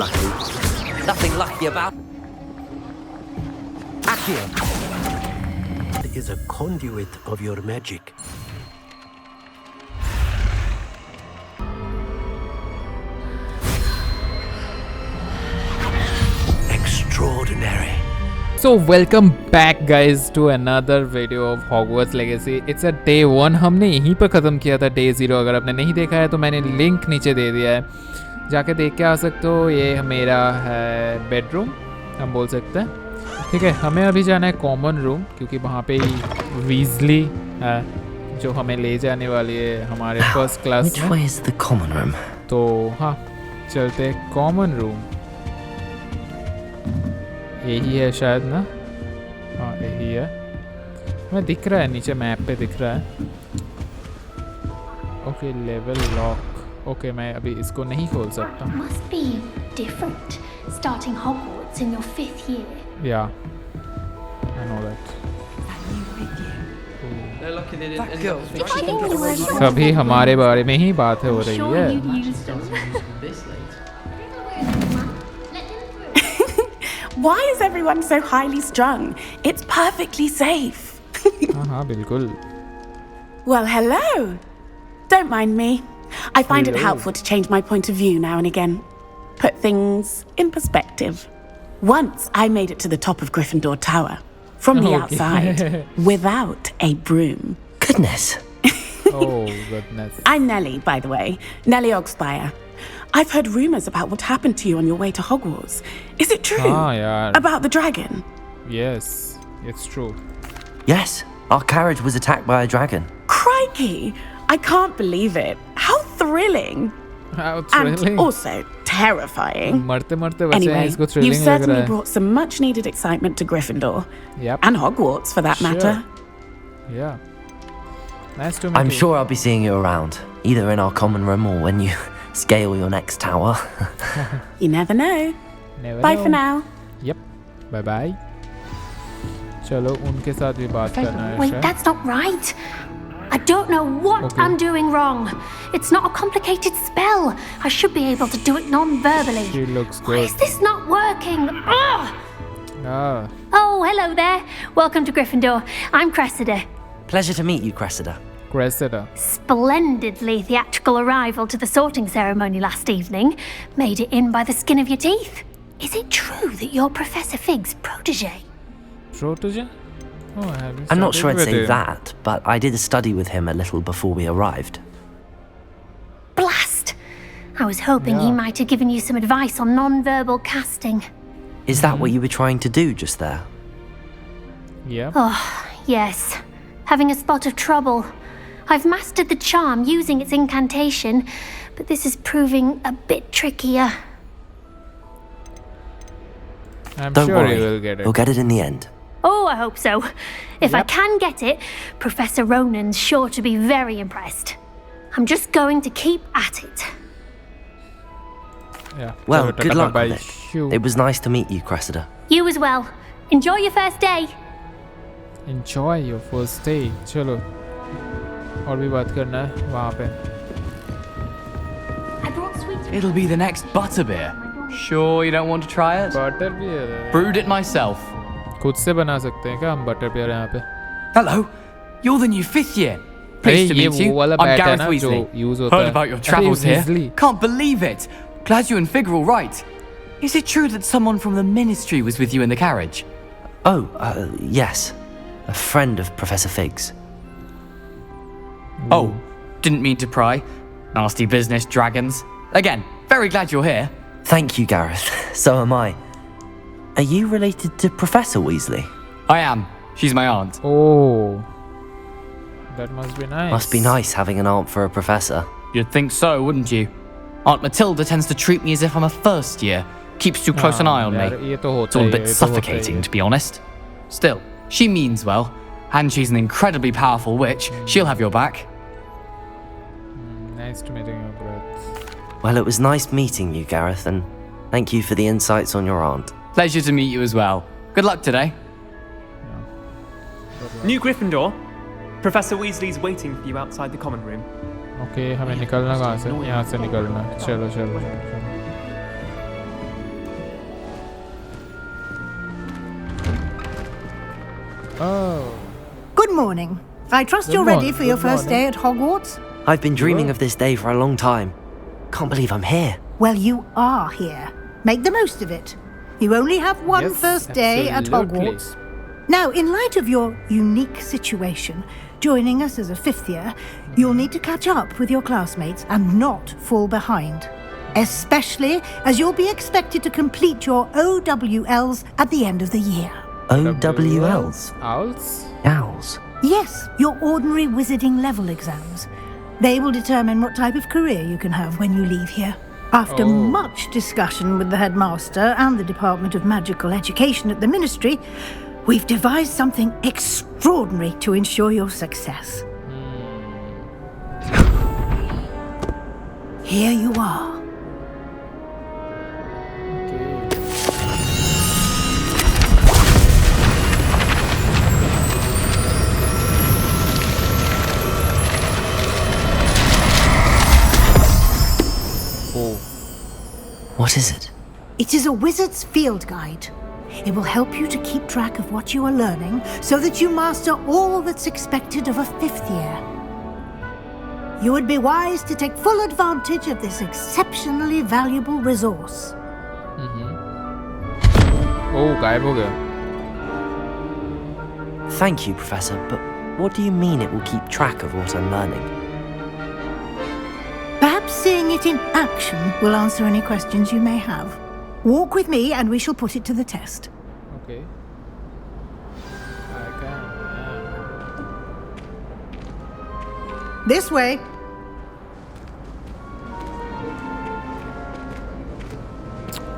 lucky. Nothing lucky about. Accio is a conduit of your magic. Extraordinary. So welcome back guys to another video of Hogwarts Legacy. It's a day 1. हमने यहीं पर ख़त्म किया था day 0. अगर आपने नहीं देखा है तो मैंने लिंक नीचे दे दिया है, जाके देख के आ सकते हो. ये मेरा है बेडरूम हम बोल सकते हैं. ठीक है, हमें अभी जाना है कॉमन रूम क्योंकि वहाँ पे ही वीजली है जो हमें ले जाने वाली है हमारे फर्स्ट क्लास में. तो हाँ चलते हैं कॉमन रूम. यही है शायद ना. हाँ यही है. मैं दिख रहा है नीचे मैप पे दिख रहा है. Okay level lock. ओके मैं अभी इसको नहीं खोल सकता. Must be different starting Hogwarts in your 5th year. Yeah, I know that. सभी हमारे बारे में ही बात हो रही है. Why is everyone so highly strung? It's perfectly safe. हाँ बिल्कुल. Well, hello. Don't mind me. I find it helpful to change my point of view now and again. Put things in perspective. Once I made it to the top of Gryffindor Tower from the outside without a broom. Goodness. Oh goodness. I'm Nellie, by the way. Nellie Ogspire. I've heard rumors about what happened to you on your way to Hogwarts. Is it true? Yeah. About the dragon? Yes, it's true. Yes, our carriage was attacked by a dragon. Crikey! I can't believe it. How thrilling! How thrilling! And also terrifying. Anyway, you've certainly brought some much-needed excitement to Gryffindor. Yep. And Hogwarts, for that matter. Yeah. Nice to meet you. I'm sure I'll be seeing you around, either in our common room or when you scale your next tower. You never know. Bye for now. Yep. Bye bye. चलो उनके साथ भी बात करना है. Wait, that's not right. I don't know what I'm doing wrong. It's not a complicated spell. I should be able to do it non-verbally. She looks good. Why is this not working? Ugh! Oh, hello there. Welcome to Gryffindor. I'm Cressida. Pleasure to meet you, Cressida. Cressida. Splendidly theatrical arrival to the sorting ceremony last evening. Made it in by the skin of your teeth. Is it true that you're Professor Fig's protege? Protege? Oh, I haven't. I'm not sure I'd say that, but I did study with him a little before we arrived. Blast! I was hoping he might have given you some advice on non-verbal casting. Is that what you were trying to do just there? Yeah. Oh, yes. Having a spot of trouble. I've mastered the charm using its incantation, but this is proving a bit trickier. I'm Don't sure worry, you will get it. We'll get it in the end. Oh, I hope so. If I can get it, Professor Ronan's sure to be very impressed. I'm just going to keep at it. Yeah. Well, good luck with it. It was nice to meet you, Cressida. You as well. Enjoy your first day. Enjoy your first day. चलो और भी बात करना है वहाँ पे. I brought sweet. It'll be the next butterbeer. Sure you don't want to try it? Butterbeer. Brewed it myself. खुद से बना सकते हैं क्या हम butterbeer यहाँ पे? Hello, you're the new 5th year. Pleased to meet you. I'm Gareth Weasley. Heard about your travels here. Can't believe it. Glad you and Fig are all right. Is it true that someone from the Ministry was with you in the carriage? Oh, yes. A friend of Professor Fig's. Oh, didn't mean to pry. Nasty business, dragons. Again, very glad you're here. Thank you, Gareth. So am I. Are you related to Professor Weasley? I am. She's my aunt. Oh, that must be nice. Must be nice having an aunt for a professor. You'd think so, wouldn't you? Aunt Matilda tends to treat me as if I'm a first year. Keeps too close an eye on me. It's all a bit suffocating, to be honest. Still, she means well. And she's an incredibly powerful witch. She'll have your back. Nice to meeting you, Brett. Well, it was nice meeting you, Gareth, and thank you for the insights on your aunt. Pleasure to meet you as well. Good luck today. New Gryffindor. Professor Weasley's waiting for you outside the common room. Okay, हमें निकलना कहाँ से? यहाँ से निकलना. चलो. Oh. Good morning. I trust Good you're ready morning, for your good first morning. day at Hogwarts? I've been dreaming of this day for a long time. Can't believe I'm here. Well, you are here. Make the most of it. You only have one Yes, first day at absolutely. Hogwarts. Now, in light of your unique situation, joining us as a fifth year, you'll need to catch up with your classmates and not fall behind. Especially as you'll be expected to complete your OWLs at the end of the year. OWLs? Owls? Owls. Yes, your ordinary wizarding level exams. They will determine what type of career you can have when you leave here. After much discussion with the headmaster and the Department of Magical Education at the Ministry, we've devised something extraordinary to ensure your success. Here you are. What is it? It is a wizard's field guide. It will help you to keep track of what you are learning so that you master all that's expected of a fifth year. You would be wise to take full advantage of this exceptionally valuable resource. Oh, गायब हो गया. Thank you, Professor, but what do you mean it will keep track of what I'm learning? Perhaps seeing it in action will answer any questions you may have. Walk with me and we shall put it to the test. Okay. I can. This way.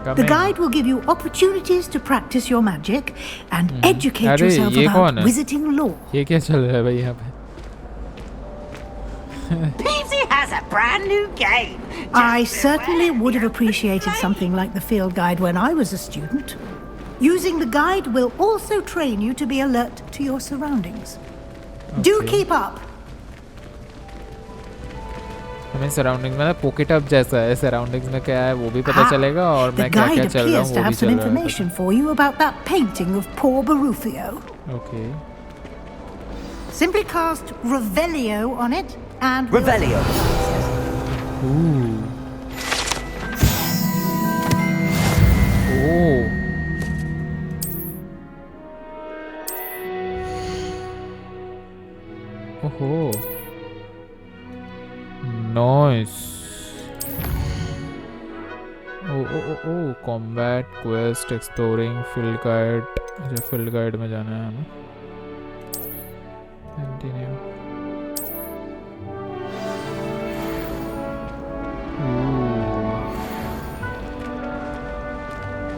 Come The in. guide will give you opportunities to practice your magic and educate अरे, yourself ये about कौन है? wizarding lore. ये क्या चल रहा है भाई यहाँ पे? Peasy has a brand new game. I certainly would have appreciated something like the field guide when I was a student. Using the guide will also train you to be alert to your surroundings. Do Okay. keep up. हमें surrounding में ना pocket up जैसा है. Surroundings में क्या है वो भी पता चलेगा और The मैं क्या क्या guide चल रहा appears हूँ to वो भी have some चल रहा है. information for you about that painting of poor Barufio. Okay. Simply cast Revelio on it and... Revelio. Ooh. Oh. Oh. Nice. Oh. Combat quest, exploring, field guide. अच्छा field guide में जाना है हमें. Continue.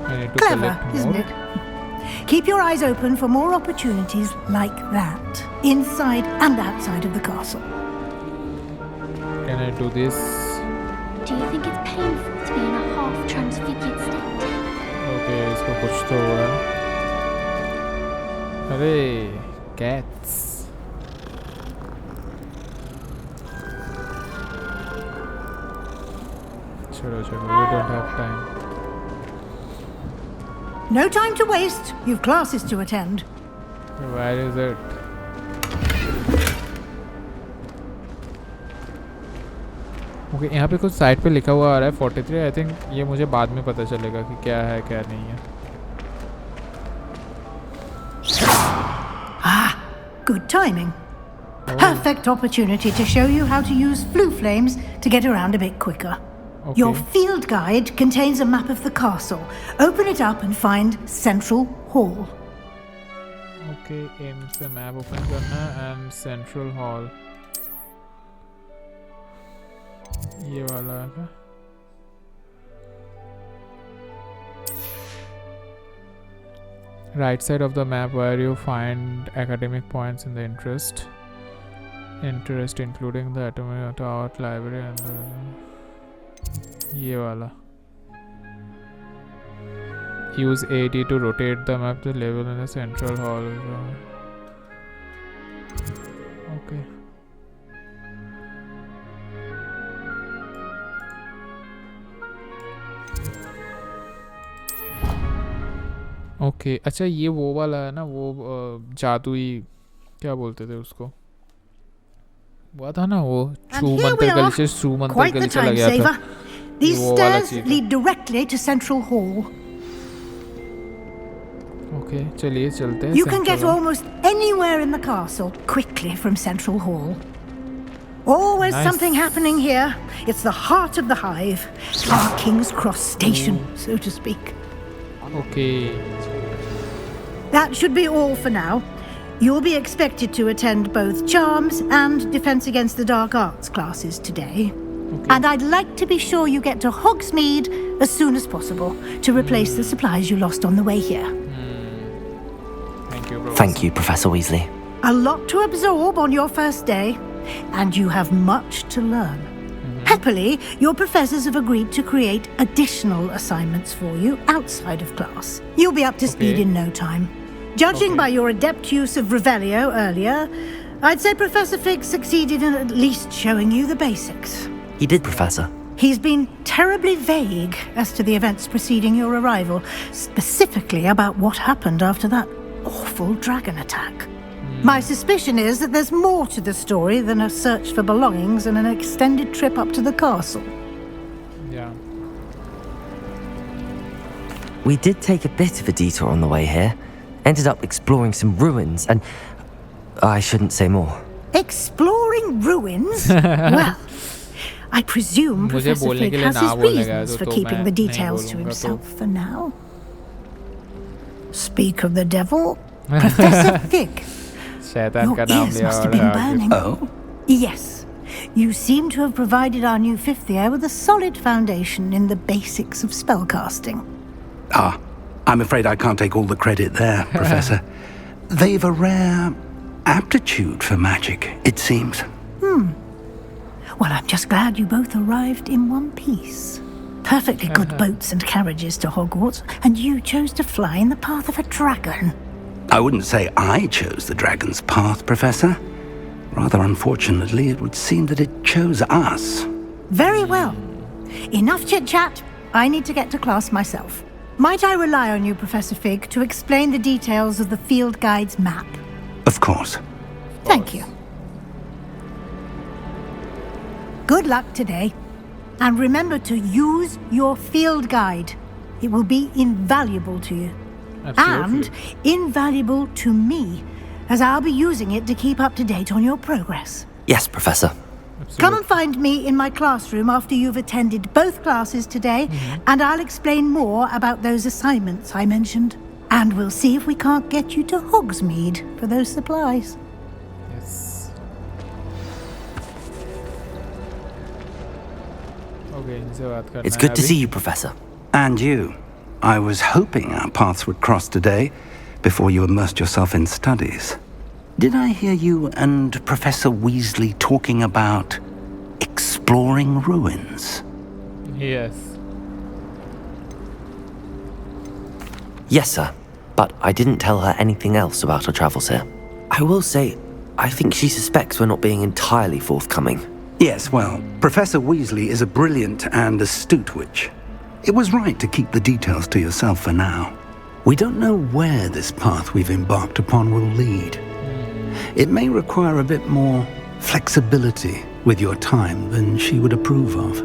I need to Clever, collect isn't more. it? Keep your eyes open for more opportunities like that, inside and outside of the castle. Can I do this? Do you think it's painful to be in a half transfigured state? Okay, इसको कुछ तो हुआ. अरे, cats. चलो, we don't have time. No time to waste. You've classes to attend. Where is it? Okay, यहाँ पे कुछ side पे लिखा हुआ आ रहा है 43. आई थिंक ये मुझे बाद में पता चलेगा कि क्या है क्या नहीं है. Good timing. Perfect opportunity to show you how to use flue flames to get around a bit quicker. Okay. Your field guide contains a map of the castle. Open it up and find Central Hall. Okay, aim से map open करना है and Central Hall. ये वाला है क्या? Right side of the map where you find academic points in the interest including the atomic art library and the ये वाला. Use AD to rotate the map to level in the central hall. Okay. Okay अच्छा ये वो वाला है ना वो जादुई क्या बोलते थे उसको वो था ना वो छू And here मंत्र we are. गली से छू मंत्र Quite the गली चला time गया था saver. These वो वाला stairs चीज़ है। lead directly to Central Hall. Okay चलिए चलते हैं You can get Central Hall। almost anywhere in the castle quickly from Central Hall. Always Nice. something happening here. It's the heart of the hive. Our King's Cross station, so to speak. Okay That should be all for now. You'll be expected to attend both Charms and Defense Against the Dark Arts classes today. And I'd like to be sure you get to Hogsmeade as soon as possible to replace the supplies you lost on the way here. Thank you bro Thank you, Professor Weasley. A lot to absorb on your first day, and you have much to learn. Happily, your professors have agreed to create additional assignments for you outside of class. You'll be up to speed Okay. in no time. Judging by your adept use of Revelio earlier, I'd say Professor Fig succeeded in at least showing you the basics. He did, Professor. He's been terribly vague as to the events preceding your arrival, specifically about what happened after that awful dragon attack. My suspicion is that there's more to the story than a search for belongings and an extended trip up to the castle. या We did take a bit of a detour on the way here. Ended up exploring some ruins and... I shouldn't say more. Exploring ruins? Well, I presume मुझे Professor बोलने Fig के लिए has ना his बोलने गया reasons for तो keeping मैं the नहीं details to बोलूँगा himself for now. Speak of the devil, Professor Fig. शैतान Your का नाम ears लिया must have और been आगे burning. Oh? Yes. You seem to have provided our new fifth year with a solid foundation in the basics of spellcasting. Ah, I'm afraid I can't take all the credit there, Professor. They've a rare aptitude for magic, it seems. Well, I'm just glad you both arrived in one piece. Perfectly good boats and carriages to Hogwarts, and you chose to fly in the path of a dragon. I wouldn't say I chose the dragon's path, Professor. Rather unfortunately, it would seem that it chose us. Very well. Enough chit-chat. I need to get to class myself. Might I rely on you, Professor Fig, to explain the details of the field guide's map? Of course. Thank you. Good luck today. And remember to use your field guide. It will be invaluable to you. Absolutely. And invaluable to me, as I'll be using it to keep up to date on your progress. Yes, Professor. Come and find me in my classroom after you've attended both classes today, and I'll explain more about those assignments I mentioned. And we'll see if we can't get you to Hogsmeade for those supplies. Yes. Okay, इनसे बात करना It's है good to अभी। see you, Professor. And you. I was hoping our paths would cross today, before you immersed yourself in studies. Did I hear you and Professor Weasley talking about exploring ruins? Yes. Yes, sir. But I didn't tell her anything else about our travels here. I will say, I think she suspects we're not being entirely forthcoming. Yes, well, Professor Weasley is a brilliant and astute witch. It was right to keep the details to yourself for now. We don't know where this path we've embarked upon will lead. It may require a bit more flexibility with your time than she would approve of.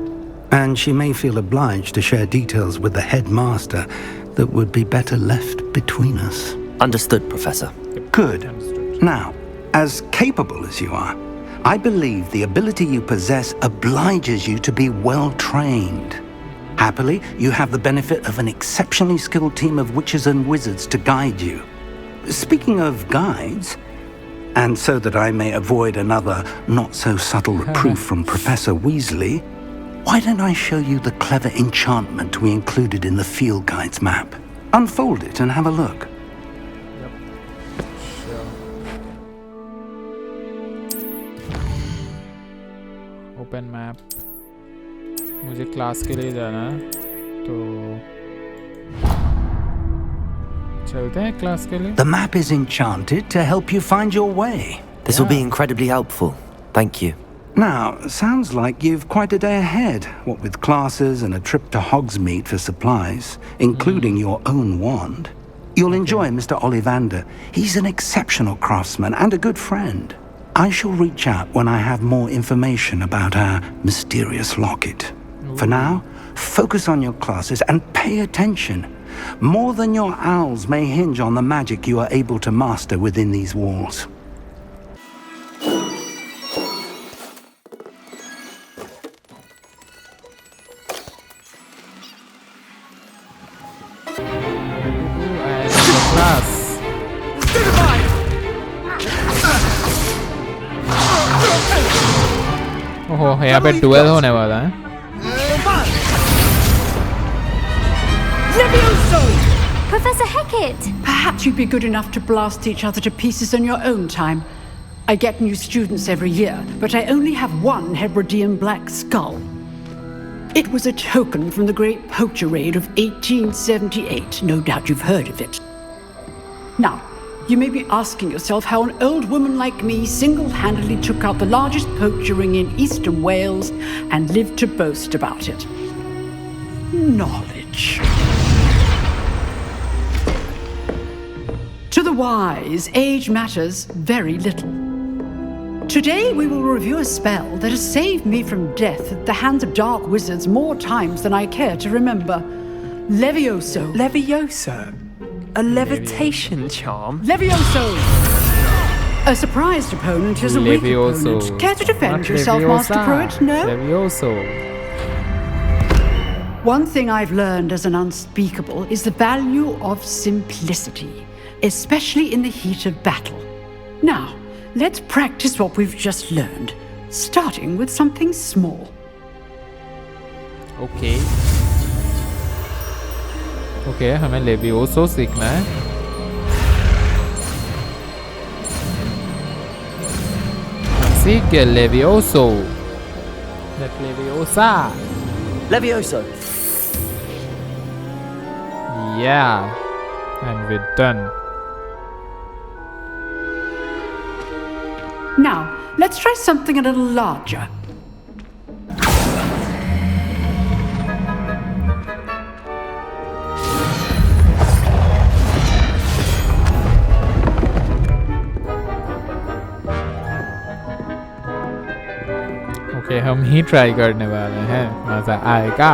And she may feel obliged to share details with the headmaster that would be better left between us. Understood, Professor. Good. Understood. Now, as capable as you are, I believe the ability you possess obliges you to be well trained. Happily, you have the benefit of an exceptionally skilled team of witches and wizards to guide you. Speaking of guides, and so that I may avoid another not-so-subtle reproof from Professor Weasley, why don't I show you the clever enchantment we included in the field guide's map? Unfold it and have a look. Sure. Open map. मुझे class के लिए जाना है तो चलते हैं class के लिए The map is enchanted to help you find your way. This will be incredibly helpful. Thank you. Now, sounds like you've quite a day ahead, what with classes and a trip to Hogsmeade for supplies, including your own wand. You'll enjoy Mr. Ollivander. He's an exceptional craftsman and a good friend. I shall reach out when I have more information about our mysterious locket. For now, focus on your classes and pay attention. More than your owls may hinge on the magic you are able to master within these walls. ओह यहाँ पे dual होने वाला है। Professor Hecat! Perhaps you'd be good enough to blast each other to pieces in your own time. I get new students every year, but I only have one Hebridean black skull. It was a token from the Great Poacher Raid of 1878. No doubt you've heard of it. Now, you may be asking yourself how an old woman like me single-handedly took out the largest poacher ring in eastern Wales and lived to boast about it. Knowledge. To the wise, age matters very little. Today we will review a spell that has saved me from death at the hands of dark wizards more times than I care to remember. Levioso. Levioso? A levitation charm? Levioso! A surprised opponent is a weak opponent. Care to defend yourself, Master Pruitt? No? Levioso. One thing I've learned as an unspeakable is the value of simplicity, especially in the heat of battle. Now, let's practice what we've just learned, starting with something small. Okay. Okay, हमें लेवियोसो सीखना है। सीख गए लेवियोसो। Let Leviosa. Levioso. Yeah, and we're done. Now, let's try something a little larger. Okay, हम ही try करने वाले हैं, मजा आएगा।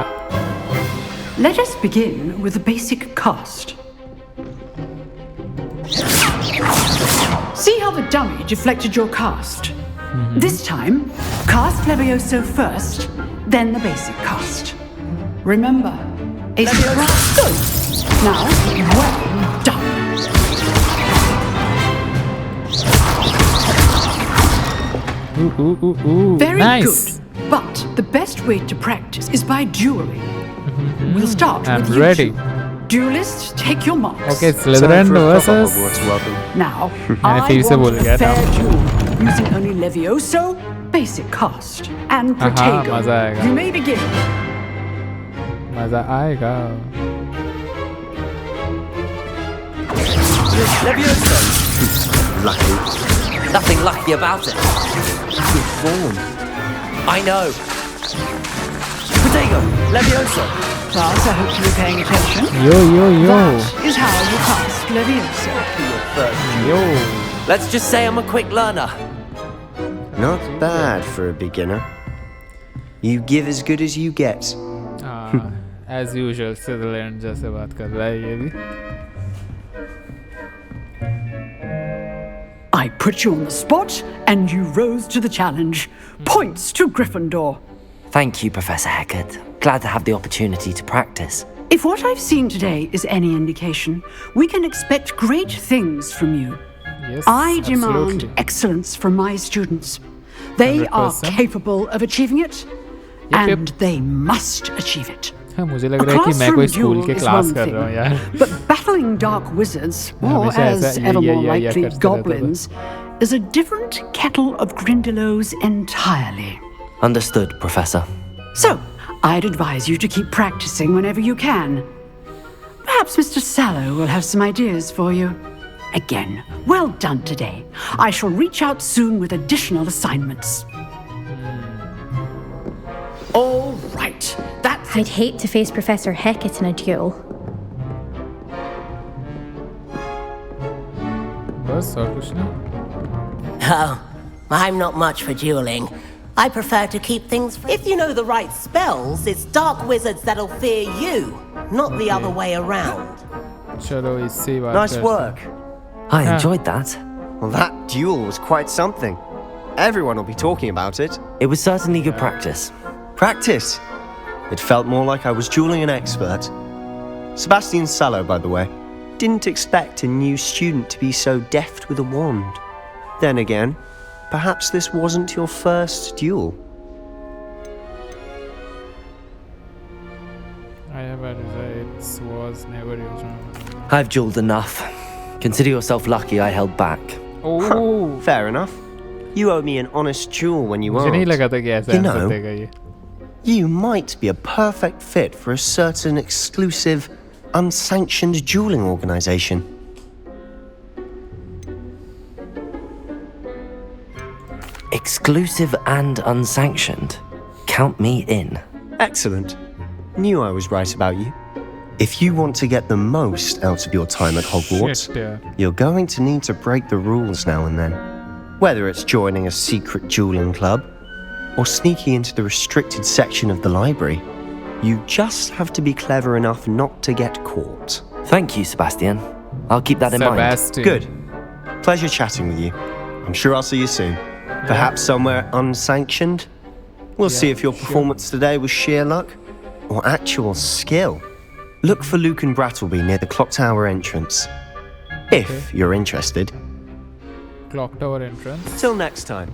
Let us begin with the basic cast. See how the dummy deflected your cast? This time, cast Levioso first, then the basic cast. Remember, a surprise. Good. Now, well done. Very nice. good. But the best way to practice is by dueling. We'll start I'm with ready. you. Duelists, take your marks. Okay, Slytherin versus. Now, मैंने I फिर से बोल want गया a था। fair duel using only Levioso, basic cast, and Protego. मजा आएगा। You may begin. मजा आएगा। Levioso. Lucky. Nothing lucky about it. Good form. I know. Potego. Levioso. Class, I hope you were paying attention. Yo. That is how you cast Levioso. Yo. Let's just say I'm a quick learner. Not bad for a beginner. You give as good as you get. As usual, Slytherin जैसे बात कर रहा है ये भी. I put you on the spot, and you rose to the challenge. Points to Gryffindor. Thank you, Professor Hecat. Glad to have the opportunity to practice. If what I've seen today is any indication, we can expect great things from you. Yes, I demand absolutely. excellence from my students. They 100%. are capable of achieving it, and they must achieve it. मुझे लग रहा है कि मैं कोई school के class कर रहा हूँ यार. But battling dark wizards, or as ever more likely goblins, is a different kettle of Grindylows entirely. Understood, Professor. So, I'd advise you to keep practicing whenever you can. Perhaps Mr. Sallow will have some ideas for you. Again, well done today. I shall reach out soon with additional assignments. All right, I'd hate to face Professor Hecat in a duel. बस और कुछ नहीं. Oh, I'm not much for dueling. I prefer to keep things. If you know the right spells, it's dark wizards that'll fear you, not the other way around. चलो इसी बात. Nice work. I enjoyed that. Well, that duel was quite something. Everyone will be talking about it. It was certainly good practice. Practice? It felt more like I was dueling an expert. Sebastian Sallow, by the way. Didn't expect a new student to be so deft with a wand. Then again, perhaps this wasn't your first duel. I have a it was never used. I've dueled enough. Consider yourself lucky I held back. Oh, fair enough. You owe me an honest duel when you मुझे नहीं aren't. लगा था कि ऐसा You know, answer देगा ये. You might be a perfect fit for a certain exclusive, unsanctioned dueling organization. Exclusive and unsanctioned. Count me in. Excellent. Knew I was right about you. If you want to get the most out of your time at Hogwarts, Shit, yeah. you're going to need to break the rules now and then. Whether it's joining a secret dueling club or sneaking into the restricted section of the library, you just have to be clever enough not to get caught. Thank you, Sebastian. I'll keep that in mind. Sebastian. Good. Pleasure chatting with you. I'm sure I'll see you soon. Perhaps somewhere unsanctioned? We'll see if your performance today was sheer luck or actual skill. Look for Luke and Brattleby near the clock tower entrance. If you're interested. Clock tower entrance. Till next time.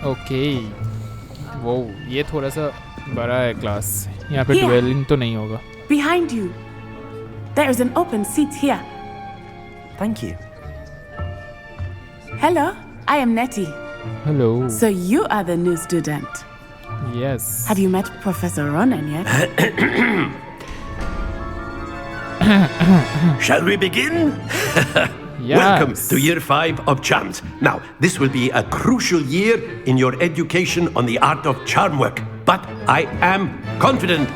Okay वो ये थोड़ा सा बड़ा है class. यहाँ पे Here. Dwelling तो नहीं होगा. Behind you. There is an open seat here. Thank you. Hello, I am Nettie. Hello. So you are the new student. Yes. Have you met Professor Ronan yet? Shall we begin? Yes. Welcome to year 5 of charms. Now, this will be a crucial year in your education on the art of charm work. But I am confident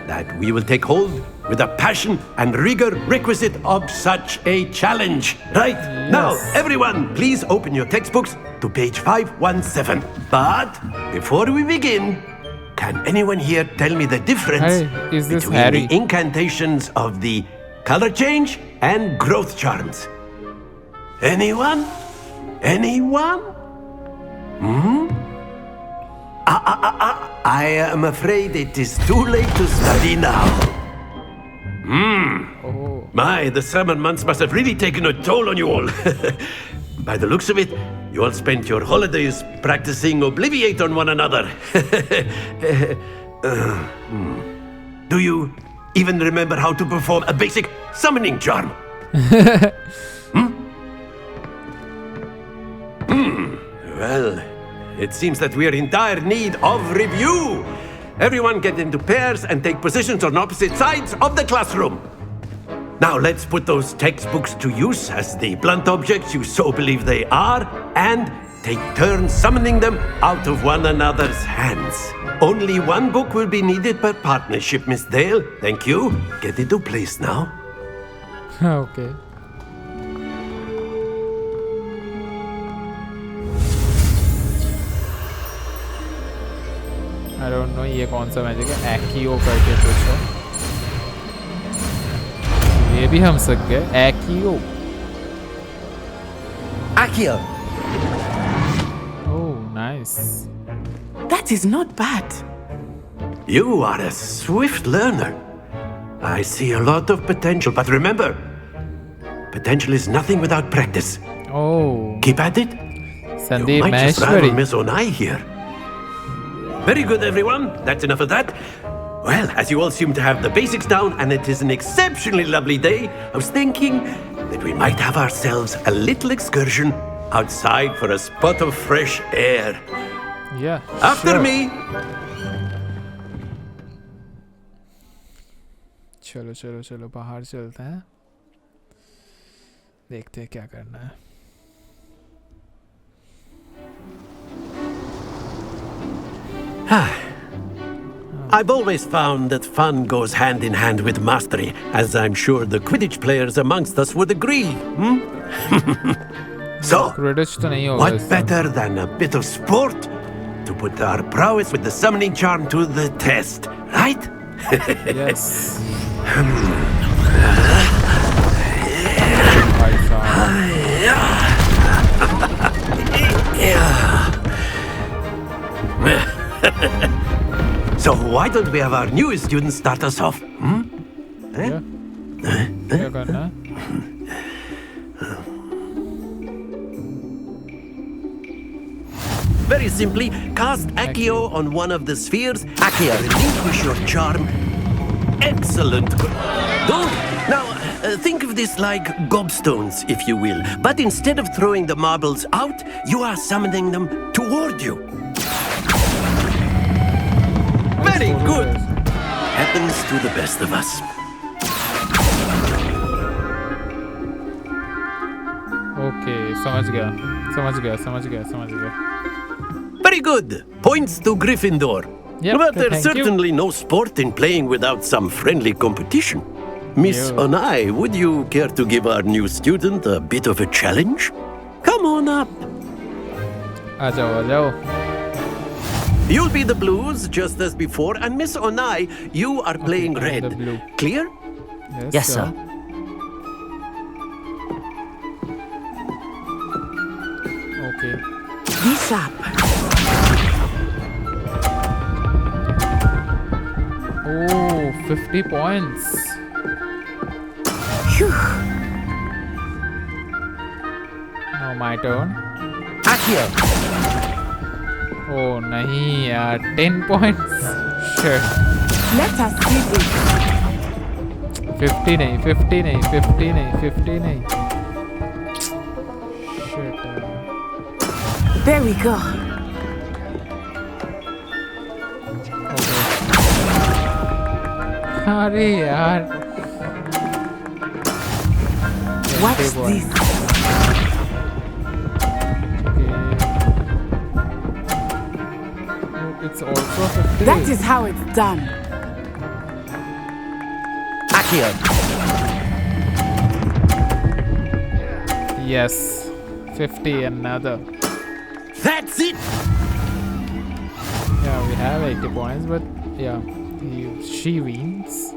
that we will take hold with the passion and rigor requisite of such a challenge. Right? Now, everyone, please open your textbooks to page 517. But before we begin, can anyone here tell me the difference Hey, is this between Harry? the incantations of the color change and growth charms? Anyone? Anyone? I am afraid it is too late to study now. My, the summer months must have really taken a toll on you all. By the looks of it, you all spent your holidays practicing Obliviate on one another. Do you even remember how to perform a basic summoning charm? Well, it seems that we are in dire need of review. Everyone get into pairs and take positions on opposite sides of the classroom. Now let's put those textbooks to use as the blunt objects you so believe they are, and take turns summoning them out of one another's hands. Only one book will be needed per partnership, Miss Dale. Thank you. Get into place now. Okay. I don't know ये कौन सा magic है. एक्ियो करके कुछ है. ये भी हम सक गए. एक्ियो. Accio. Oh, nice. That is not bad. You are a swift learner. I see a lot of potential, but remember, potential is nothing without practice. Oh. Keep at it. Sandeep You might just rival Maheshwari. Miss Onai here. Very good, everyone. That's enough of that. Well, as you all seem to have the basics down, and it is an exceptionally lovely day, I was thinking that we might have ourselves a little excursion outside for a spot of fresh air. Yeah. After sure. me. चलो चलो चलो बाहर चलते हैं देखते हैं क्या करना है I've always found that fun goes hand in hand with mastery, as I'm sure the Quidditch players amongst us would agree. So, what better than a bit of sport to put our prowess with the summoning charm to the test, right? Yes. So why don't we have our newest student start us off? Yeah. क्या करना है? Very simply, cast Accio on one of the spheres. Accio, relinquish your charm. Excellent. Now, think of this like gobstones, if you will. But instead of throwing the marbles out, you are summoning them toward you. Very good. Happens to the best of us. Okay, समझ गया. Very good. Points to Gryffindor. Yep, but there's thank you. certainly no sport in playing without some friendly competition. Miss Onai, would you care to give our new student a bit of a challenge? Come on up. आ जाओ. You'll be the blues just as before, and Miss Onai, you are playing red. The blue. Clear? Yes, sir. Okay. This up. Oh, 50 points. Phew. Now my turn. Accio. Oh नहीं यार 10 points. Shit. Let us see this. 50 नहीं. Shit. There we go. अरे यार. Watch this. It's also 50. That is how it's done. Accio. Yes. 50 another. That's it. Yeah, we have 80 points, but yeah, she wins.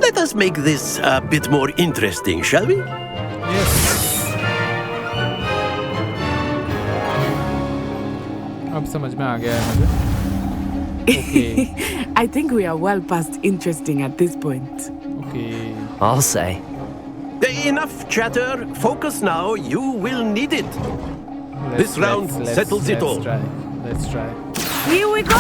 Let us make this a bit more interesting, shall we? Yes. अब समझ में आ गया है मुझे. Okay. I think we are well past interesting at this point. Okay. I'll say. Enough chatter. Focus now. You will need it. This round settles it all. Let's try. Here we go.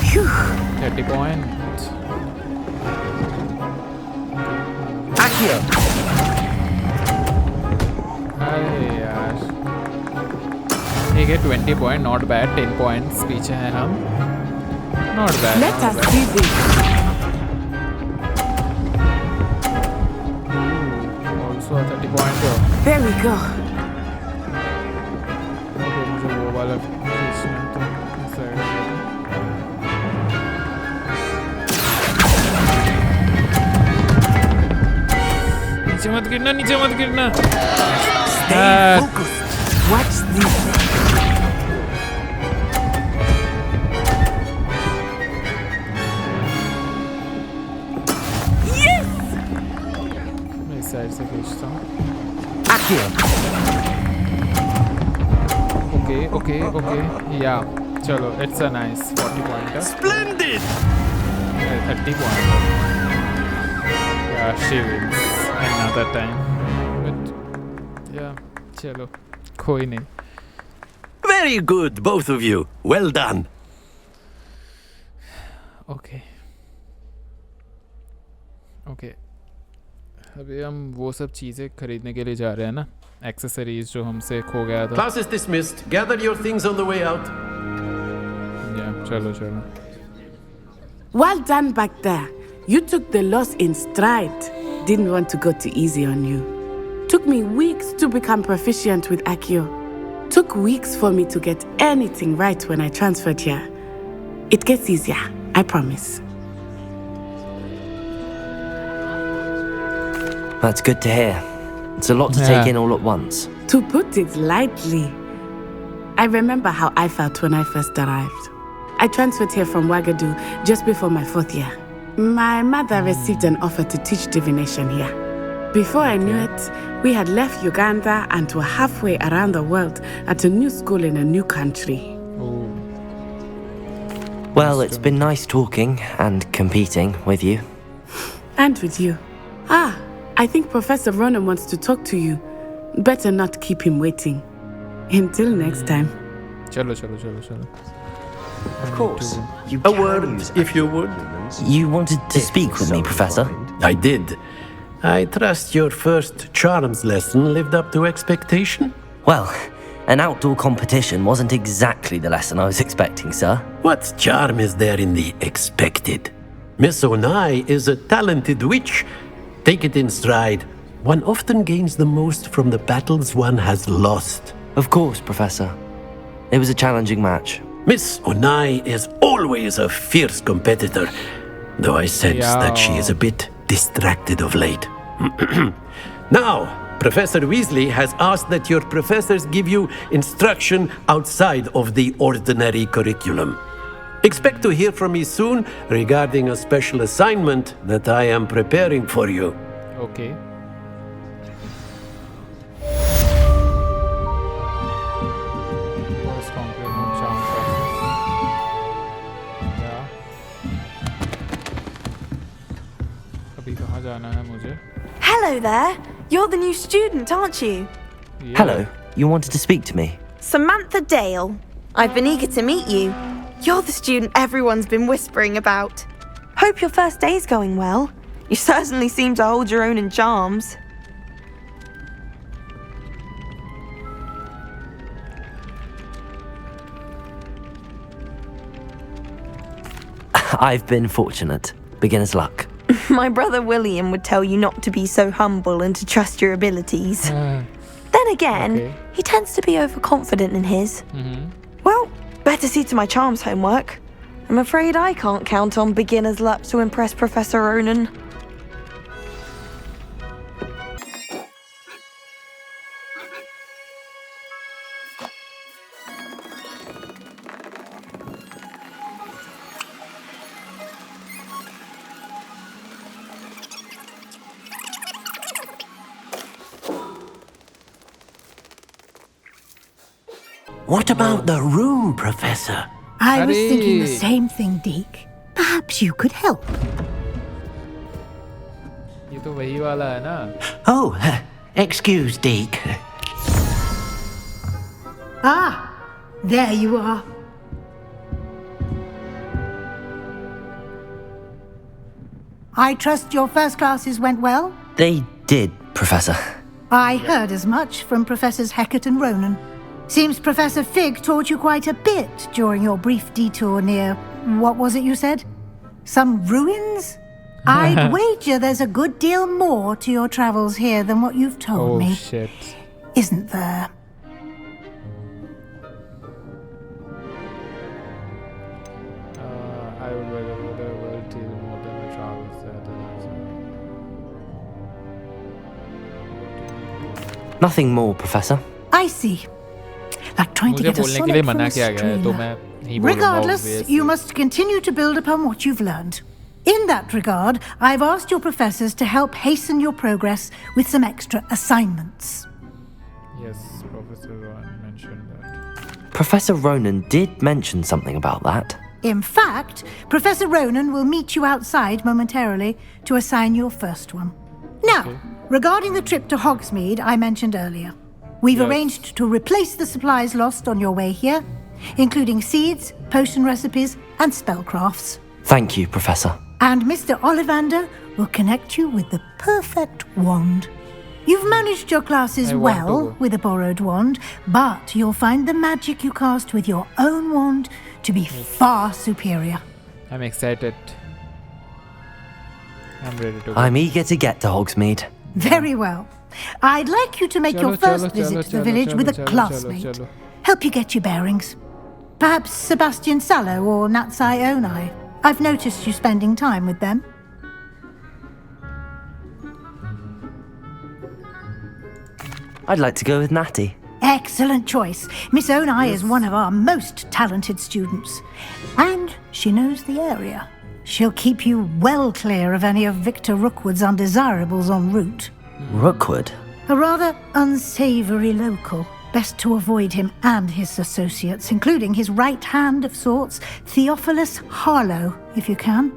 Phew. 30 point. Accio. अरे यार. ठीक है 20 point. Not bad. 10 points पीछे हैं हम. Not bad. Let us see this. Also 30 point. There we go. Okay, मुझे वो वाला खींचना है तो side में. नीचे मत गिरना. Stay focused. Watch this. Yes. मैं इस साइड से खींचता हूँ. Accio. Okay. Yeah. चलो, it's a nice 40 pointer. Splendid. 30 point. Yeah, she wins another time. But yeah, चलो, कोई नहीं. Very good, both of you. Well done. Okay. Okay. अभी हम वो सब चीज़ें खरीदने के लिए जा रहे हैं ना, एक्सेसरीज जो हमसे खो गया था. Class is dismissed. Gather your things on the way out. Yeah, चलो चलो. Well done back there. You took the loss in stride. Didn't want to go too easy on you. Took me weeks to become proficient with Accio. Took weeks for me to get anything right when I transferred here. It gets easier, I promise. That's good to hear. It's a lot to take in all at once. To put it lightly, I remember how I felt when I first arrived. I transferred here from Wagadu just before my 4th year. My mother received an offer to teach divination here. Before I knew it, we had left Uganda and were halfway around the world at a new school in a new country. Well, it's been nice talking and competing with you. And with you. I think Professor Ronan wants to talk to you. Better not keep him waiting. Until next time. चलो. Of course. A word, if you would. You wanted to speak with me, Professor? I did. I trust your first charms lesson lived up to expectation? Well, an outdoor competition wasn't exactly the lesson I was expecting, sir. What charm is there in the expected? Miss Onai is a talented witch. Take it in stride. One often gains the most from the battles one has lost. Of course, Professor. It was a challenging match. Miss Onai is always a fierce competitor, though I sense that she is a bit distracted of late. Now, Professor Weasley has asked that your professors give you instruction outside of the ordinary curriculum. Expect to hear from me soon regarding a special assignment that I am preparing for you. Okay. Hello there. You're the new student, aren't you? Yeah. Hello. You wanted to speak to me? Samantha Dale. I've been eager to meet you. You're the student everyone's been whispering about. Hope your first day's going well. You certainly seem to hold your own in charms. I've been fortunate. Beginner's luck. My brother William would tell you not to be so humble and to trust your abilities. Then again, he tends to be overconfident in his. Well, better see to my charms homework. I'm afraid I can't count on beginner's luck to impress Professor Ronan. What about the room, Professor? I was thinking the same thing, Deke. Perhaps you could help. ये तो वही वाला है ना? Oh, excuse, Deke. Ah, there you are. I trust your first classes went well? They did, Professor. I heard as much from Professors Hecat and Ronan. Seems Professor Fig taught you quite a bit during your brief detour near, what was it you said? Some ruins? I'd wager there's a good deal more to your travels here than what you've told me. Oh, shit. Isn't there? I would wager there a good deal more than the travels there. Nothing more, Professor. I see. Like trying to get a sonnet from a streamer. Regardless, you must continue to build upon what you've learned. In that regard, I've asked your professors to help hasten your progress with some extra assignments. Yes, Professor Ronan mentioned that. Professor Ronan did mention something about that. In fact, Professor Ronan will meet you outside momentarily to assign your first one. Now, regarding the trip to Hogsmeade I mentioned earlier. We've arranged to replace the supplies lost on your way here, including seeds, potion recipes, and spellcrafts. Thank you, Professor. And Mr. Ollivander will connect you with the perfect wand. You've managed your classes well with a borrowed wand, but you'll find the magic you cast with your own wand to be far superior. I'm excited. I'm ready to go. I'm eager to get to Hogsmeade. Very well. I'd like you to make your first visit to the village with a classmate. Help you get your bearings. Perhaps Sebastian Sallow or Natsai Onai. I've noticed you spending time with them. I'd like to go with Natty. Excellent choice. Miss Onai is one of our most talented students. And she knows the area. She'll keep you well clear of any of Victor Rookwood's undesirables en route. Rookwood? A rather unsavoury local. Best to avoid him and his associates, including his right hand of sorts, Theophilus Harlow, if you can.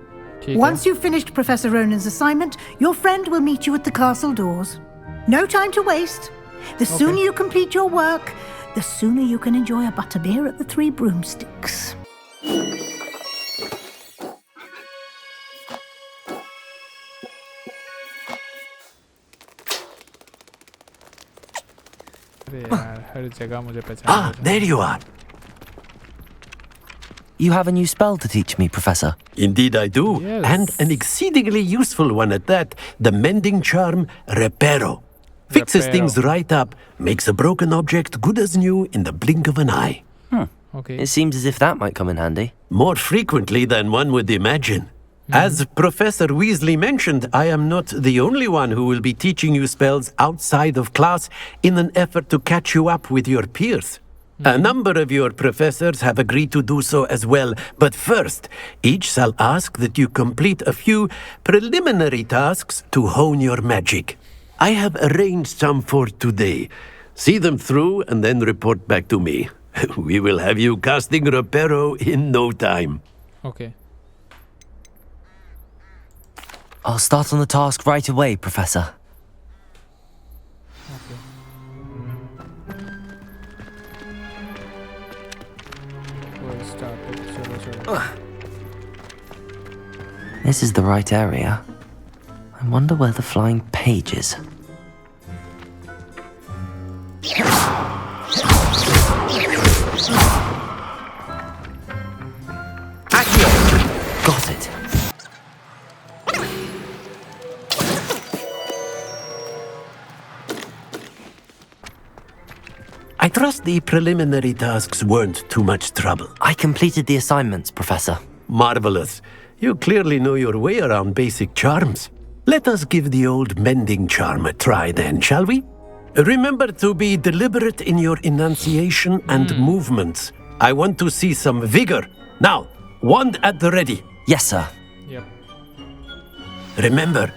Once you've finished Professor Ronan's assignment, your friend will meet you at the castle doors. No time to waste. The sooner you complete your work, the sooner you can enjoy a butterbeer at the Three Broomsticks. Ah, there you are. You have a new spell to teach me, Professor. Indeed I do, and an exceedingly useful one at that. The mending charm, Reparo. Fixes things right up, makes a broken object good as new in the blink of an eye. It seems as if that might come in handy. More frequently than one would imagine. As Professor Weasley mentioned, I am not the only one who will be teaching you spells outside of class in an effort to catch you up with your peers. A number of your professors have agreed to do so as well, but first, each shall ask that you complete a few preliminary tasks to hone your magic. I have arranged some for today. See them through and then report back to me. We will have you casting Reparo in no time. Okay. I'll start on the task right away, Professor. This is the right area. I wonder where the flying page is. Got it. I trust the preliminary tasks weren't too much trouble. I completed the assignments, Professor. Marvelous. You clearly know your way around basic charms. Let us give the old mending charm a try then, shall we? Remember to be deliberate in your enunciation and movements. I want to see some vigor. Now, wand at the ready. Yes, sir. Yep. Remember,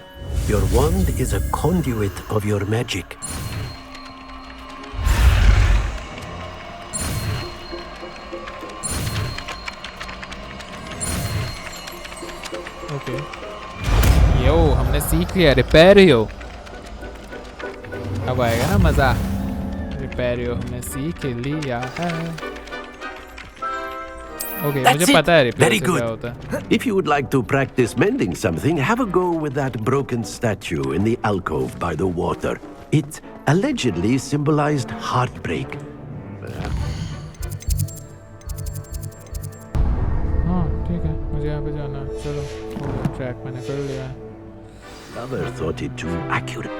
your wand is a conduit of your magic. Okay. यो हमने सीख लिया रिपेरियो. अब आएगा ना मजा. रिपेरियो हमने सीख लिया है. Okay, मुझे पता है Very रिपेरियो क्या good. होता है. If you would like to practice mending something, have a go with that broken statue in the alcove by the water. It allegedly symbolized heartbreak. हाँ ठीक है मुझे यहाँ पे जाना है. चलो ट्रैक मैंने कर लिया है. Never thought it too accurate.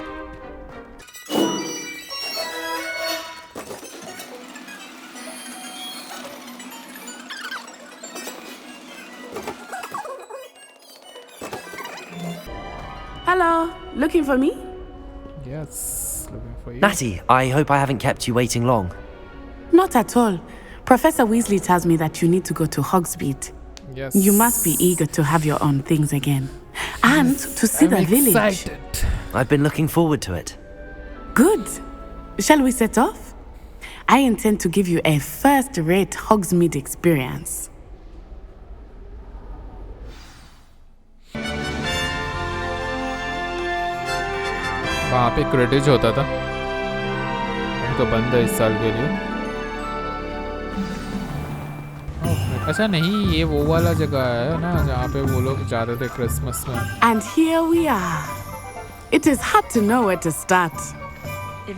Hello, looking for me? Yes, looking for you. Natty, I hope I haven't kept you waiting long. Not at all. Professor Weasley tells me that you need to go to Hogsmeade. Yes. You must be eager to have your own things again. And to see the village. Excited. I've been looking forward to it. Good. Shall we set off? I intend to give you a first-rate Hogsmeade experience. वहाँ पे credit होता था. तो बंद है इस साल के लिए। अच्छा नहीं, ये वो वाला जगह है ना जहाँ पे वो लोग जाते थे क्रिसमस में। And here we are. It is hard to know where to start.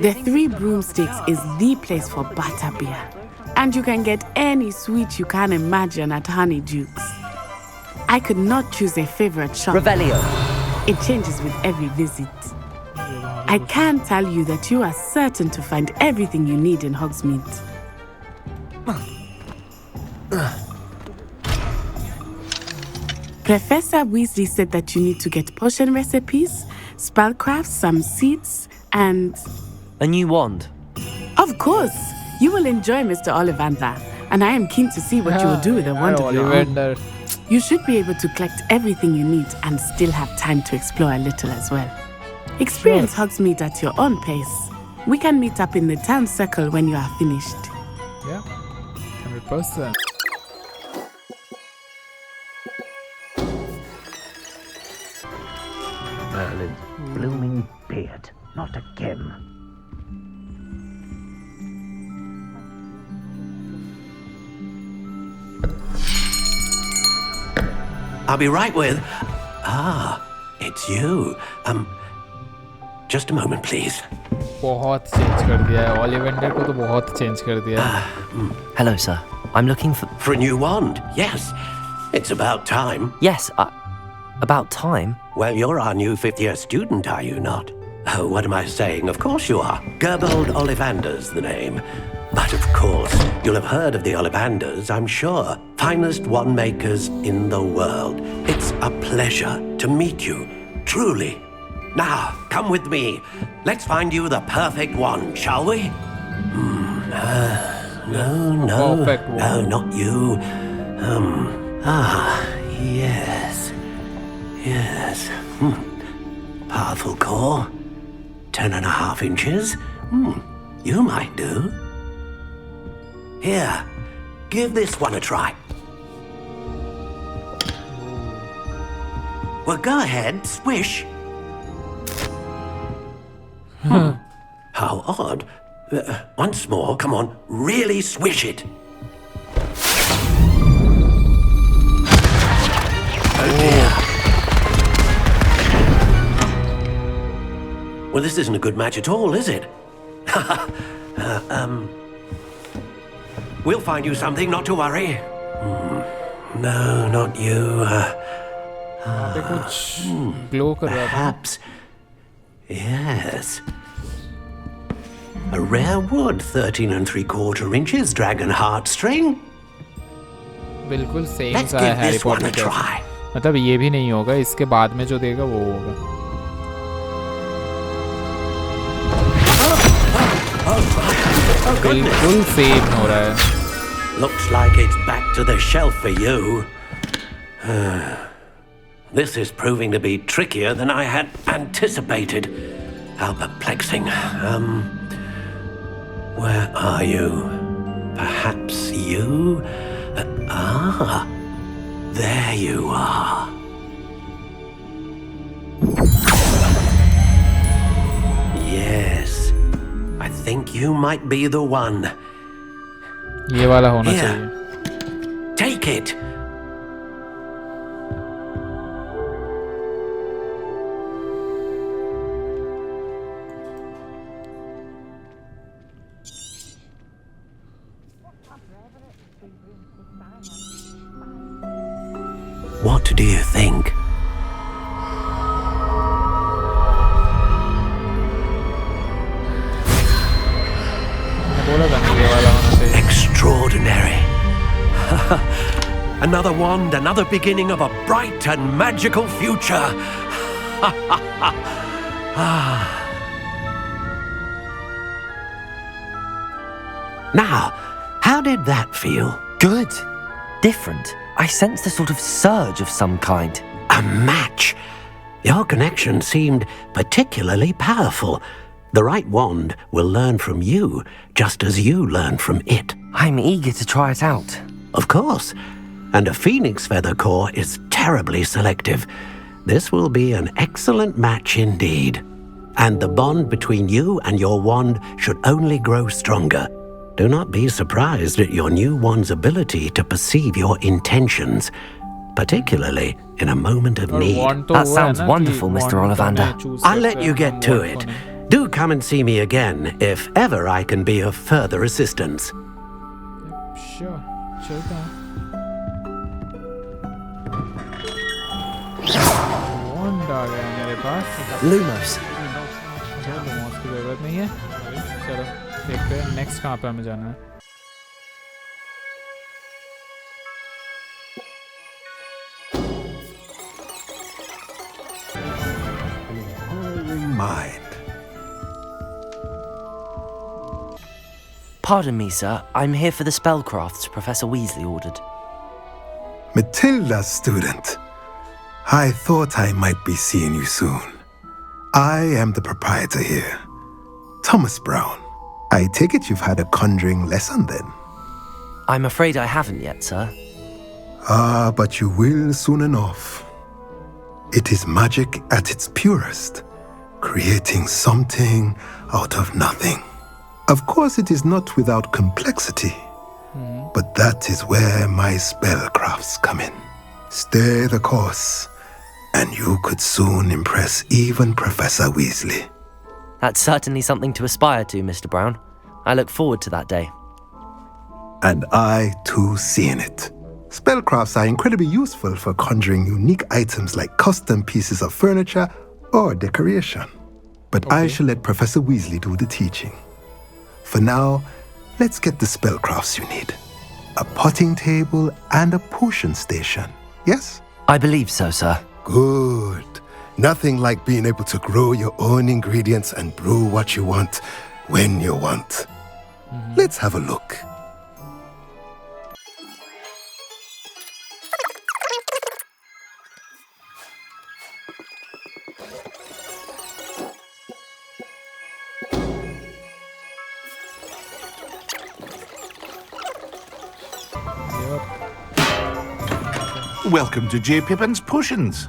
The Three Broomsticks is the place for butterbeer. And you can get any sweet you can imagine at Honeydukes. I could not choose a favorite shop. Revelio. It changes with every visit. I can tell you that you are certain to find everything you need in Hogsmeade. Professor Weasley said that you need to get potion recipes, spellcrafts, some seeds, and... A new wand. Of course! You will enjoy Mr. Ollivander, and I am keen to see what you will do with a wand of your own. You should be able to collect everything you need and still have time to explore a little as well. Experience Hogsmeade at your own pace. We can meet up in the town circle when you are finished. Yeah, 100%. Merlin's blooming beard, not again. I'll be right with... Ah, it's you. Just a moment, please. बहुत change कर दिया है ओलिवेंडर को, तो बहुत change कर दिया है। Hello, sir. I'm looking for a new wand. Yes, it's about time. Yes, about time. Well, you're our new fifth-year student, are you not? Oh, what am I saying? Of course you are. Gerbold Ollivander's the name. But of course, you'll have heard of the Ollivanders, I'm sure. Finest wand makers in the world. It's a pleasure to meet you, truly. Now, come with me. Let's find you the perfect wand, shall we? No, not you. Yes. Powerful core. 10.5 inches. You might do. Here, give this one a try. Well, go ahead, swish. How odd. Once more, come on, really swish it. Oh dear. Well, this isn't a good match at all, is it? We'll find you something, not to worry. No, not you. Perhaps. Yes. A rare wood, 13 3/4 inches, dragon heartstring. बिल्कुल same सा है Harry Potter का। मतलब ये भी नहीं होगा, इसके बाद में जो देगा वो होगा। बिल्कुल सेम हो रहा है। Looks like it's back to the shelf for you. This is proving to be trickier than I had anticipated. How perplexing. Where are you? Perhaps you? There you are. Yes. I think you might be the one. ये वाला होना चाहिए। Take it. What do you think? Extraordinary. Another wand, another beginning of a bright and magical future. Now, how did that feel? Good. Different. I sensed a sort of surge of some kind. A match. Your connection seemed particularly powerful. The right wand will learn from you, just as you learn from it. I'm eager to try it out. Of course. And a phoenix feather core is terribly selective. This will be an excellent match indeed. And the bond between you and your wand should only grow stronger. Do not be surprised at your new wand's ability to perceive your intentions, particularly in a moment of need. That sounds wonderful, Mr. Ollivander. I'll let you get to it. Do come and see me again if ever I can be of further assistance. Sure. चलते हैं. Wand आ गया मेरे पास. Lumos. Lumos की जरूरत नहीं है. चलो देखते हैं नेक्स्ट कहाँ पे हमें जाना है. Mind. Pardon me, sir. I'm here for the spellcrafts Professor Weasley ordered. Matilda, student. I thought I might be seeing you soon. I am the proprietor here, Thomas Brown. I take it you've had a conjuring lesson then? I'm afraid I haven't yet, sir. Ah, but you will soon enough. It is magic at its purest, creating something out of nothing. Of course, it is not without complexity, but that is where my spellcrafts come in. Stay the course, and you could soon impress even Professor Weasley. That's certainly something to aspire to, Mr. Brown. I look forward to that day. And I, too, seeing it. Spellcrafts are incredibly useful for conjuring unique items like custom pieces of furniture or decoration. But I shall let Professor Weasley do the teaching. For now, let's get the spellcrafts you need. A potting table and a potion station, yes? I believe so, sir. Good. Nothing like being able to grow your own ingredients and brew what you want when you want. Let's have a look. Welcome to J. Pippin's Potions.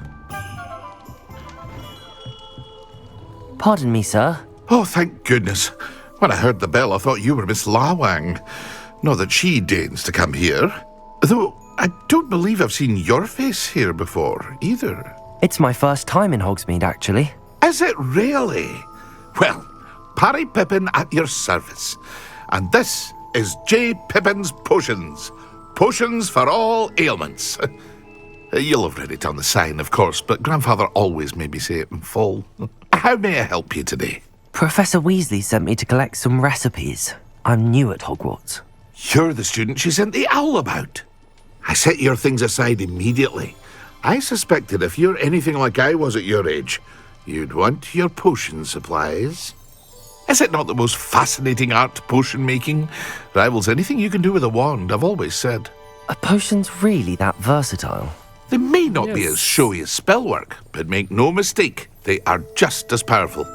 Pardon me, sir. Oh, thank goodness. When I heard the bell, I thought you were Miss Lawang. Not that she deigns to come here. Though, I don't believe I've seen your face here before, either. It's my first time in Hogsmeade, actually. Is it really? Well, Parry Pippin at your service. And this is J. Pippin's Potions. Potions for all ailments. You'll have read it on the sign, of course, but Grandfather always made me say it in full. How may I help you today? Professor Weasley sent me to collect some recipes. I'm new at Hogwarts. You're the student she sent the owl about. I set your things aside immediately. I suspected if you're anything like I was at your age, you'd want your potion supplies. Is it not the most fascinating art, potion making? Rivals anything you can do with a wand, I've always said. Are potions really that versatile? They may not be as showy as spellwork, but make no mistake, they are just as powerful.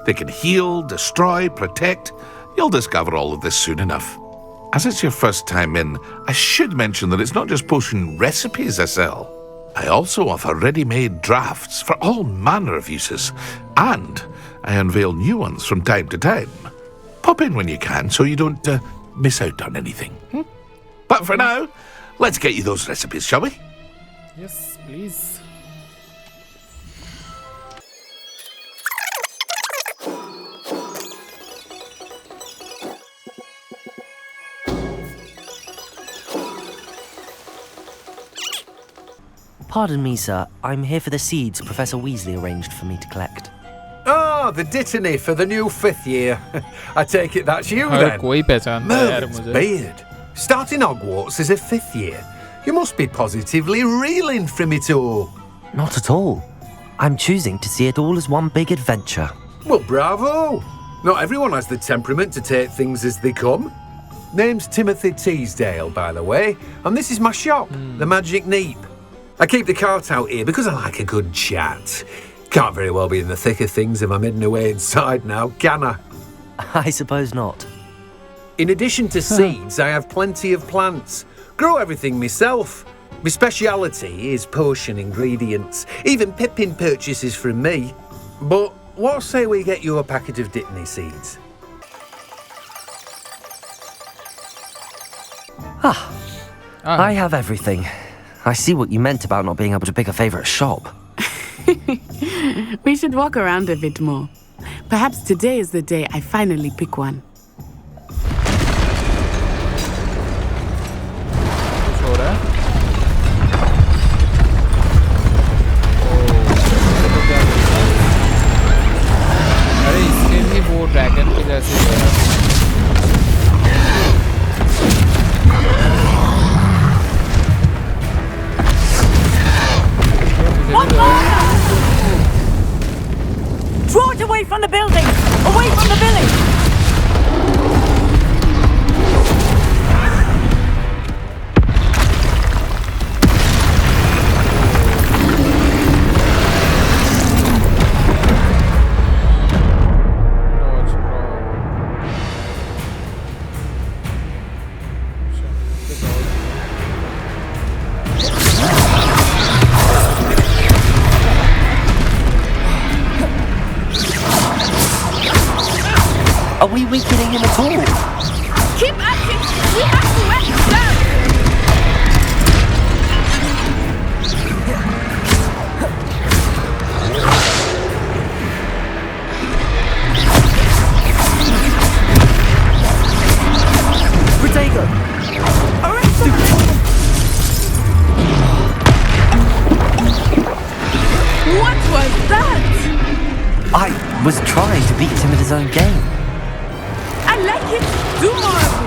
They can heal, destroy, protect. You'll discover all of this soon enough. As it's your first time in, I should mention that it's not just potion recipes I sell. I also offer ready-made drafts for all manner of uses, and I unveil new ones from time to time. Pop in when you can so you don't miss out on anything. But for now, let's get you those recipes, shall we? Yes, please. Pardon me, sir. I'm here for the seeds Professor Weasley arranged for me to collect. Oh, the dittany for the new 5th year. I take it that's you then. Merlin's beard. Starting Hogwarts as a 5th year. You must be positively reeling from it all. Not at all. I'm choosing to see it all as one big adventure. Well, bravo. Not everyone has the temperament to take things as they come. Name's Timothy Teasdale, by the way, and this is my shop, the Magic Neep. I keep the cart out here because I like a good chat. Can't very well be in the thick of things if I'm hidden away inside now, can I? I suppose not. In addition to seeds, I have plenty of plants. Grow everything myself. My speciality is potion ingredients. Even Pippin purchases from me. But what say we get you a packet of Dittany seeds? I have everything. I see what you meant about not being able to pick a favorite shop. We should walk around a bit more. Perhaps today is the day I finally pick one. अरे इसके भी वो dragon के जैसे Draw it away from the building! Away from the village! Are we weakening him at all? Keep at it! We have to wet it down! Protego! What was that? I was trying to beat him at his own game. I like it. Do more of